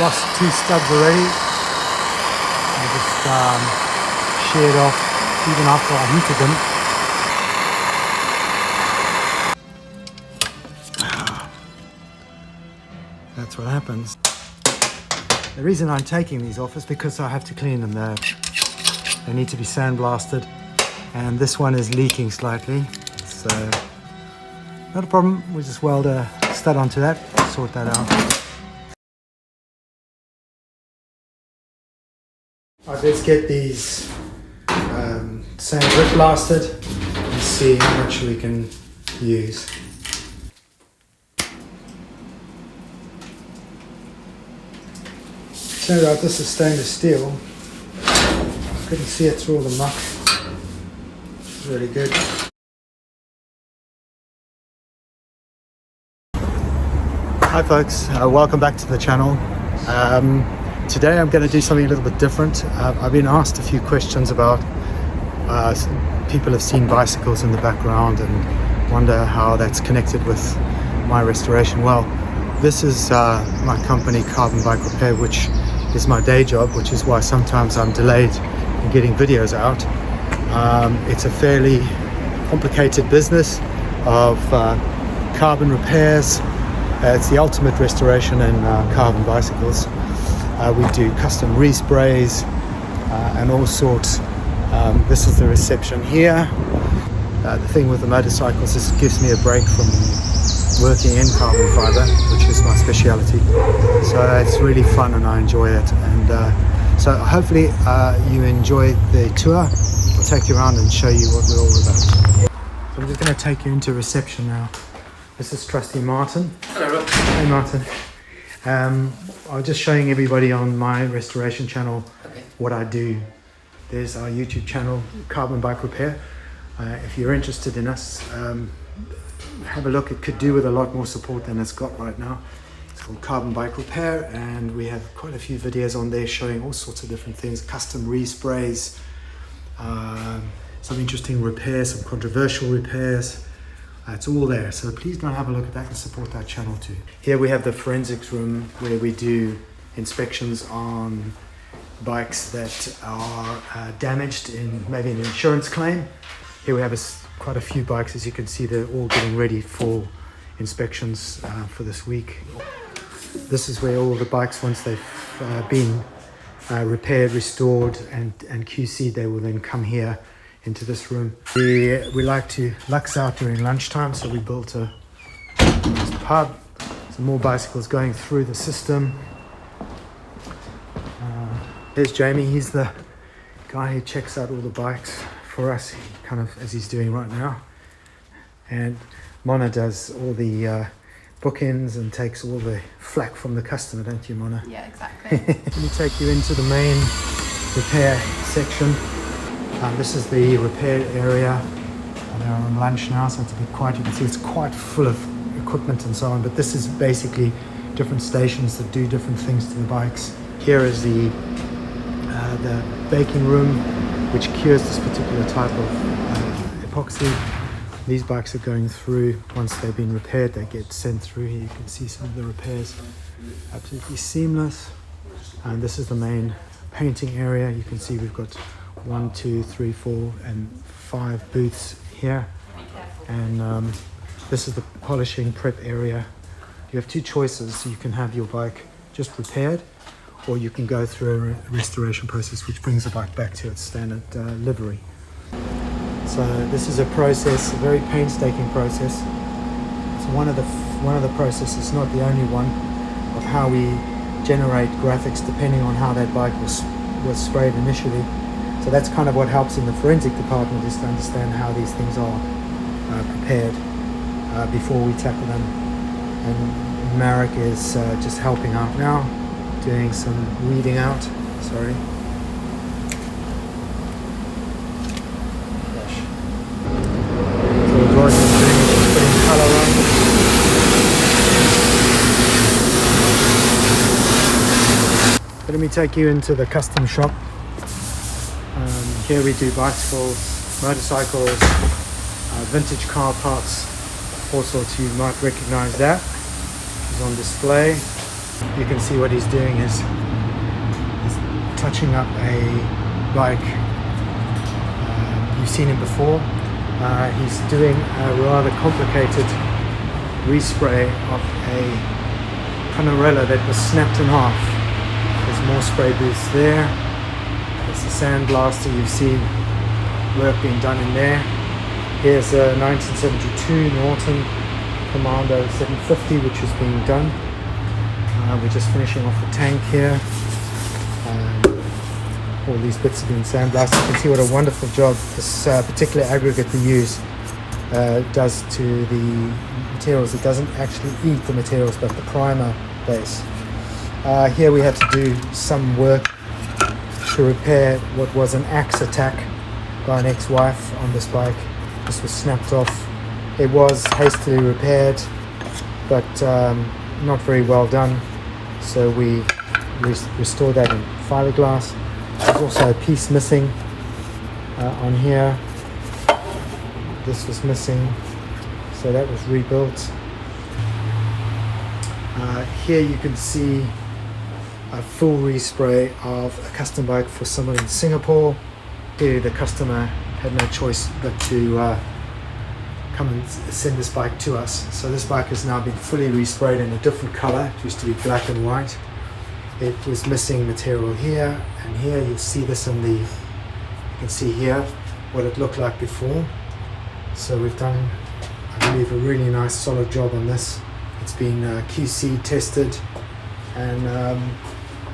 lost 2 studs already. I just sheared off even after I heated them. That's what happens. The reason I'm taking these off is because I have to clean them. They need to be sandblasted, and this one is leaking slightly, so not a problem. We'll just weld a stud onto that, sort that out. Alright, let's get these sand grip blasted and see how much we can use. Turned out this is stainless steel. Couldn't see it through all the muck. It's really good. Hi folks, welcome back to the channel. Today I'm going to do something a little bit different. I've been asked a few questions about people have seen bicycles in the background and wonder how that's connected with my restoration. Well, this is my company CarbonBikeRepair, which is my day job, which is why sometimes I'm delayed in getting videos out. It's a fairly complicated business of carbon repairs. It's the ultimate restoration in carbon bicycles. We do custom resprays and all sorts. This is the reception here. The thing with the motorcycles is it gives me a break from working in carbon fibre, which is my speciality. So it's really fun and I enjoy it. And so hopefully you enjoy the tour. I'll take you around and show you what we're all about. So I'm just going to take you into reception now. This is trusty Martin. Hello, Rob. Hey Martin. I was just showing everybody on my restoration channel what I do. There's our YouTube channel, CarbonBikeRepair. If you're interested in us, have a look. It could do with a lot more support than it's got right now. It's called CarbonBikeRepair, and we have quite a few videos on there showing all sorts of different things, custom resprays, some interesting repairs, some controversial repairs. It's all there, so please don't have a look at that and support that channel too. Here we have the forensics room where we do inspections on bikes that are damaged in maybe an insurance claim. Here we have quite a few bikes. As you can see, they're all getting ready for inspections for this week. This is where all the bikes, once they've been repaired, restored and QC'd, they will then come here into this room. We like to lux out during lunchtime, so we built a nice pub. Some more bicycles going through the system. There's Jamie. He's the guy who checks out all the bikes for us, kind of as he's doing right now. And Mona does all the bookends and takes all the flack from the customer, don't you, Mona? Yeah, exactly. Let me take you into the main repair section. This is the repair area. They're on lunch now, so it's a bit quiet. You can see it's quite full of equipment and so on, but this is basically different stations that do different things to the bikes. Here is the baking room, which cures this particular type of epoxy. These bikes are going through. Once they've been repaired, they get sent through. Here you can see some of the repairs. Absolutely seamless. And this is the main painting area. You can see we've got 1, 2, 3, 4 and 5 booths here, and this is the polishing prep area. You have 2 choices. You can have your bike just repaired, or you can go through a restoration process which brings the bike back to its standard livery. So this is a process, a very painstaking process. It's one of the processes, not the only one, of how we generate graphics depending on how that bike was sprayed initially. So that's kind of what helps in the forensic department, is to understand how these things are prepared before we tackle them. And Marek is just helping out now, doing some weeding out. Sorry. Gosh. So what Royce is doing is just putting colour on. Let me take you into the custom shop. Here we do bicycles, motorcycles, vintage car parts, all sorts. You might recognize that. It's on display. You can see what he's doing is he's touching up a bike. You've seen him before. He's doing a rather complicated respray of a Panarella that was snapped in half. There's more spray booths there. There's the sandblaster. You've seen work being done in there. Here's a 1972 Norton Commando 750 which is being done. We're just finishing off the tank here. All these bits are being sandblasted. You can see what a wonderful job this particular aggregate we use does to the materials. It doesn't actually eat the materials but the primer base. Here we had to do some work to repair what was an axe attack by an ex-wife on this bike. This was snapped off. It was hastily repaired but not very well done, so we restored that in fiberglass. There's also a piece missing on here. This was missing, so that was rebuilt. Here you can see a full respray of a custom bike for someone in Singapore. Here the customer had no choice but to come and send this bike to us. So this bike has now been fully resprayed in a different color. It used to be black and white. It was missing material here and here. You'll see this in the, you can see here what it looked like before. So we've done, I believe, a really nice solid job on this. It's been QC tested and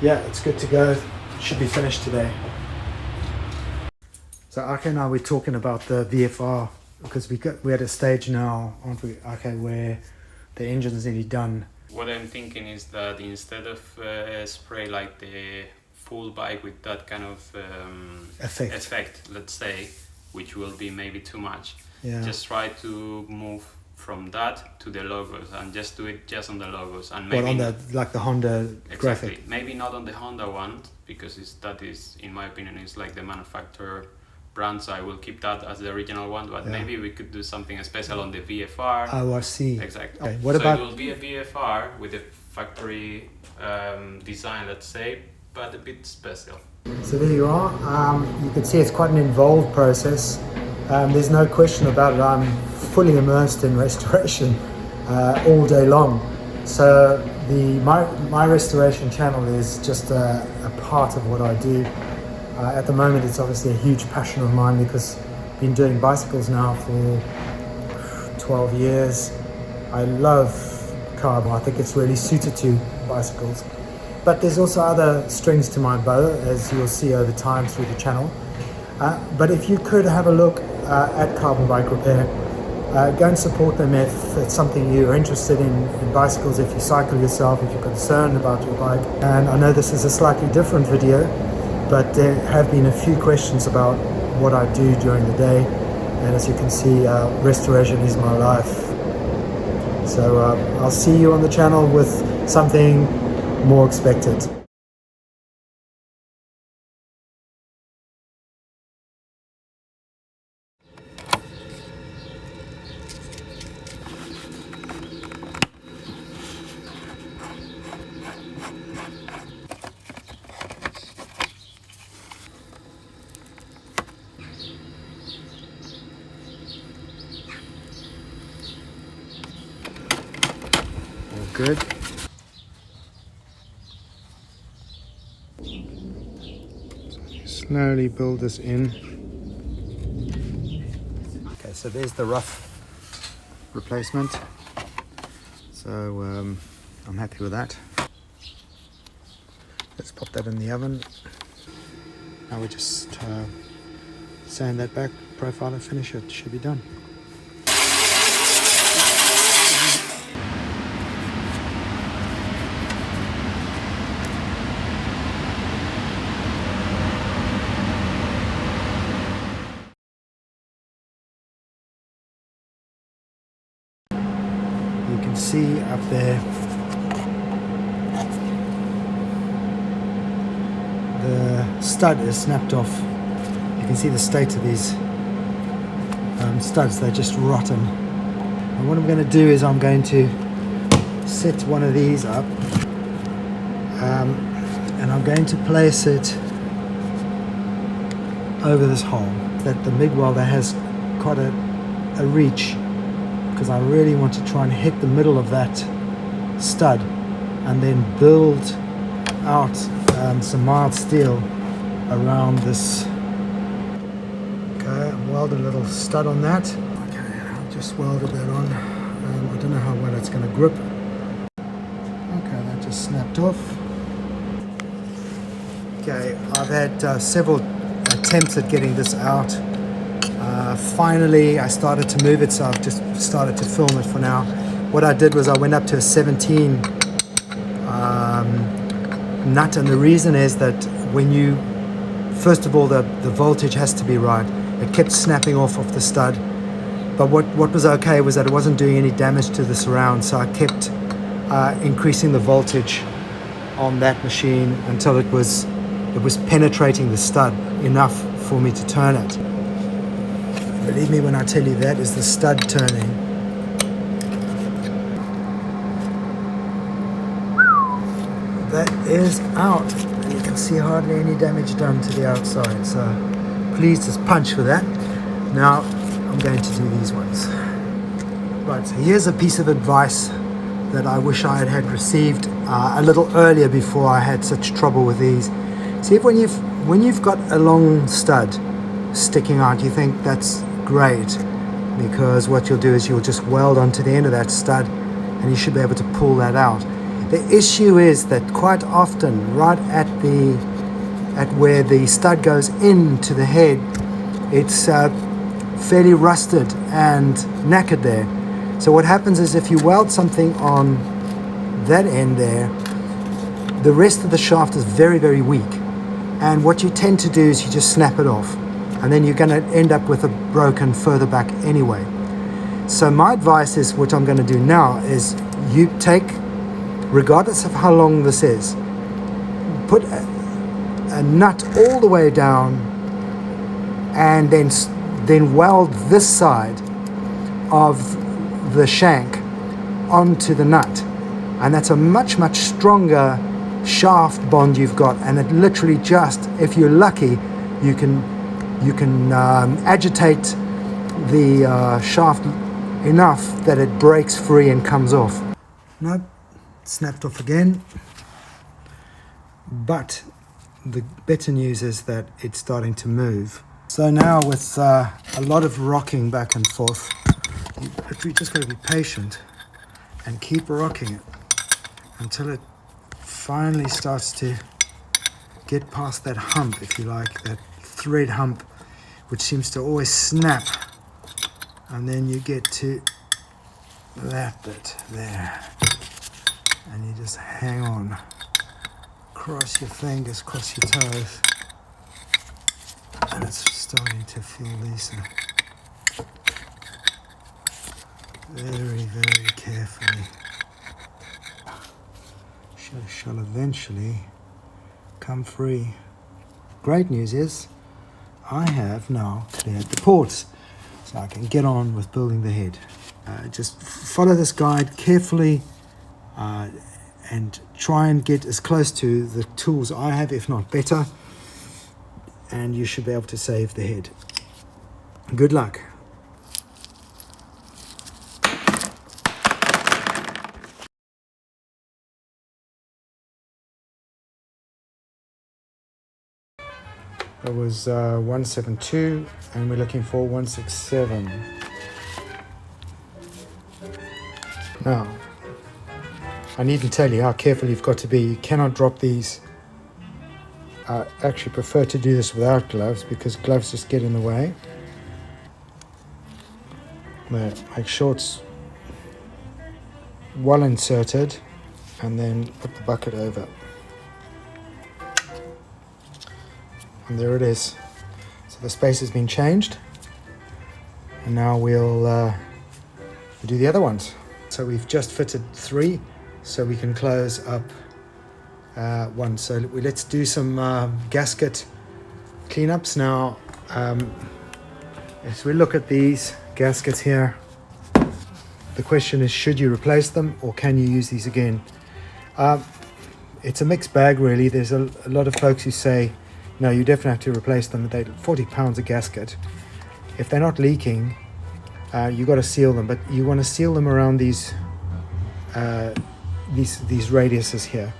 yeah, it's good to go. It should be finished today. So Ake and I were talking about the VFR because we're at a stage now, aren't we, Ake, where the engine's nearly done. What I'm thinking is that instead of spray like the full bike with that kind of effect, let's say, which will be maybe too much, just try to move from that to the logos and just do it just on the logos. And maybe on the, like the Honda graphic? Maybe not on the Honda one, because that is, in my opinion, is like the manufacturer brand, so I will keep that as the original one, but maybe we could do something special on the VFR. Oh, I see. Exactly. Okay. What about? It will be a VFR with a factory design, let's say, but a bit special. So there you are. You can see it's quite an involved process. There's no question about it. I'm fully immersed in restoration all day long. So my restoration channel is just a part of what I do. At the moment, it's obviously a huge passion of mine because I've been doing bicycles now for 12 years. I love carbon. I think it's really suited to bicycles. But there's also other strings to my bow, as you'll see over time through the channel. But if you could have a look at Carbon Bike Repair, go and support them if it's something you're interested in bicycles, if you cycle yourself, if you're concerned about your bike. And I know this is a slightly different video, but there have been a few questions about what I do during the day. And as you can see, restoration is my life. So I'll see you on the channel with something more expected. Good. Slowly build this in. Okay, so there's the rough replacement. So I'm happy with that. Let's pop that in the oven. Now we just sand that back, profile and finish it. Should be done. You can see up there the stud is snapped off. You can see the state of these studs, they're just rotten. And what I'm going to do is I'm going to set one of these up and I'm going to place it over this hole that the MIG welder has quite a reach, because I really want to try and hit the middle of that stud and then build out some mild steel around this. Okay, weld a little stud on that. Okay, I've just welded that on. I don't know how well it's going to grip. Okay, that just snapped off. Okay, I've had several attempts at getting this out. Finally, I started to move it, so I've just started to film it for now. What I did was I went up to a 17 nut, and the reason is that when you, first of all, the voltage has to be right. It kept snapping off the stud, but what was okay was that it wasn't doing any damage to the surround, so I kept increasing the voltage on that machine until it was penetrating the stud enough for me to turn it. Believe me when I tell you that is the stud turning. That is out. You can see hardly any damage done to the outside, so please just punch for that. Now I'm going to do these ones. Right, so here's a piece of advice that I wish I had received a little earlier before I had such trouble with these. See, if when you've got a long stud sticking out, you think that's great, because what you'll do is you'll just weld onto the end of that stud and you should be able to pull that out. The issue is that quite often, right at where the stud goes into the head, it's fairly rusted and knackered there. So what happens is if you weld something on that end there, the rest of the shaft is very, very weak. And what you tend to do is you just snap it off, and then you're going to end up with a broken further back anyway. So my advice is, what I'm going to do now is you take, regardless of how long this is, put a nut all the way down and then weld this side of the shank onto the nut, and that's a much stronger shaft bond you've got, and it literally just, if you're lucky, you can agitate the shaft enough that it breaks free and comes off. Nope, snapped off again. But the better news is that it's starting to move. So now with a lot of rocking back and forth, you just got to be patient and keep rocking it until it finally starts to get past that hump, if you like, that thread hump, which seems to always snap, and then you get to that bit there, and you just hang on, cross your fingers, cross your toes, and it's starting to feel looser. Very, very carefully. Shall eventually come free. Great news is I have now cleared the ports, so I can get on with building the head. Just follow this guide carefully and try and get as close to the tools I have, if not better, and you should be able to save the head. Good luck. It was 172 and we're looking for 167. Now, I needn't tell you how careful you've got to be. You cannot drop these. I actually prefer to do this without gloves because gloves just get in the way. There, make sure it's well inserted and then put the bucket over. And there it is. So the space has been changed, and now we'll do the other ones. So we've just fitted 3, so we can close up 1. So let's do some gasket cleanups now. As we look at these gaskets here, the question is, should you replace them or can you use these again? it's a mixed bag really. There's a lot of folks who say, no, you definitely have to replace them. They're 40 pounds a gasket. If they're not leaking, you got to seal them, but you want to seal them around these radiuses here,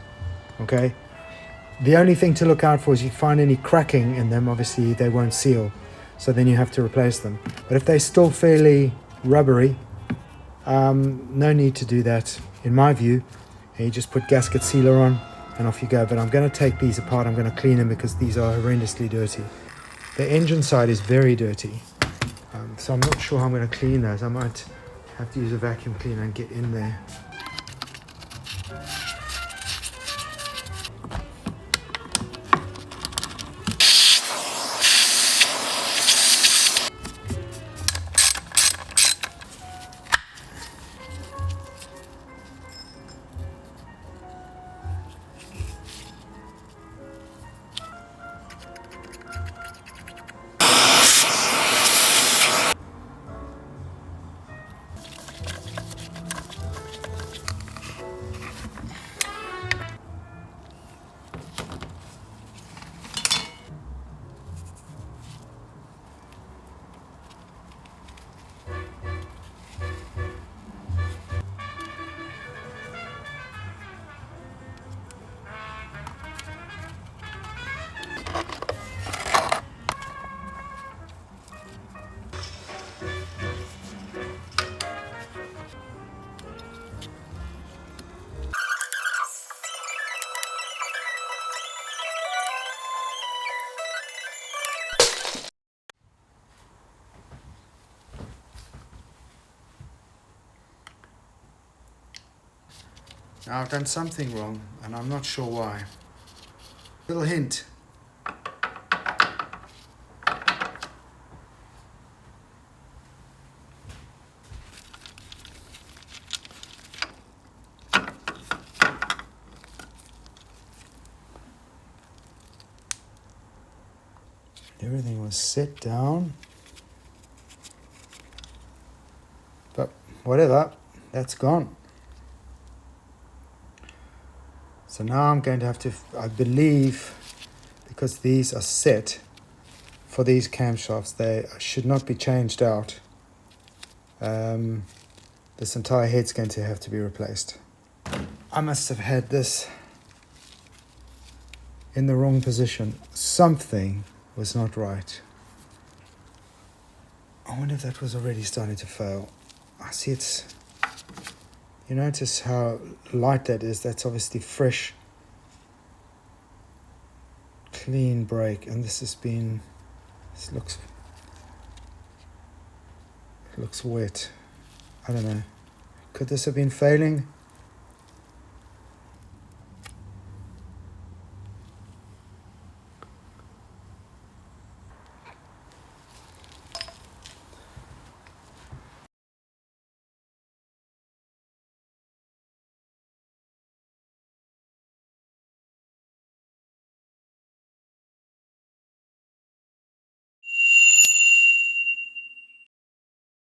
okay? The only thing to look out for is you find any cracking in them, obviously they won't seal, so then you have to replace them. But if they're still fairly rubbery, no need to do that in my view. And you just put gasket sealer on and off you go. But I'm going to take these apart, I'm going to clean them because these are horrendously dirty. The engine side is very dirty, so I'm not sure how I'm going to clean those. I might have to use a vacuum cleaner and get in there. Now I've done something wrong and I'm not sure why. Little hint. Everything was set down. But whatever, that's gone. So now I'm going to have to, I believe, because these are set for these camshafts, they should not be changed out. This entire head's going to have to be replaced. I must have had this in the wrong position. Something was not right. I wonder if that was already starting to fail. I see it's... You notice how light that is? That's obviously fresh, clean brake, and this has been, this looks wet. I don't know. Could this have been failing?